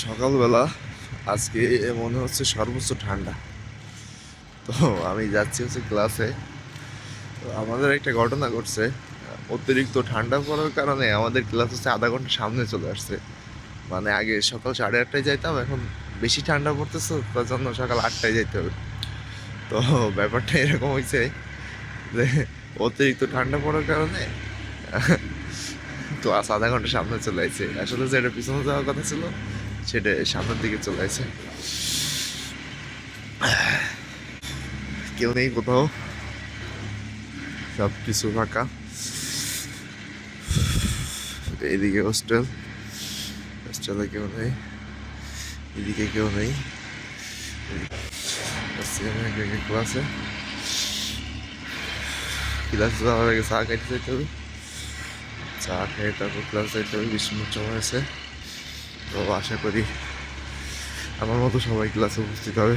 সকালবেলা আজকে মনে হচ্ছে সর্বোচ্চ ঠান্ডা। তো আমি যাচ্ছি হচ্ছে ক্লাসে। তো আমাদের একটা ঘটনা ঘটছে, অতিরিক্ত ঠান্ডা পড়ার কারণে আমাদের ক্লাস হচ্ছে আধা ঘন্টা সামনে চলে আসছে। মানে আগে সকাল 8:30টায় যাইতাম, এখন বেশি ঠান্ডা পড়তেছে, তার জন্য সকাল 8টায় যাইতে হবে। তো ব্যাপারটা এরকম হয়েছে যে অতিরিক্ত ঠান্ডা পড়ার কারণে ক্লাস আধা ঘন্টা সামনে চলে আসছে। আসলে যেটা পিছনে যাওয়ার কথা ছিল সেটা সামনের দিকে চলে আসছে। কেউ নেই কোথাও, সব কিছু ফাঁকা। এইদিকে হোস্টেল, হোস্টেলে কেউ নেই, এদিকে কেউ নেই। ক্লাসে ক্লাসে যাওয়ার আগে চা খাইতে যেতে হবে, চা খেয়ে তারপর ক্লাস যাইতে হবে। 20 মিনিট সময় আছে। তো আশা করি আমার মতো সবাই ক্লাসে উপস্থিত হবে।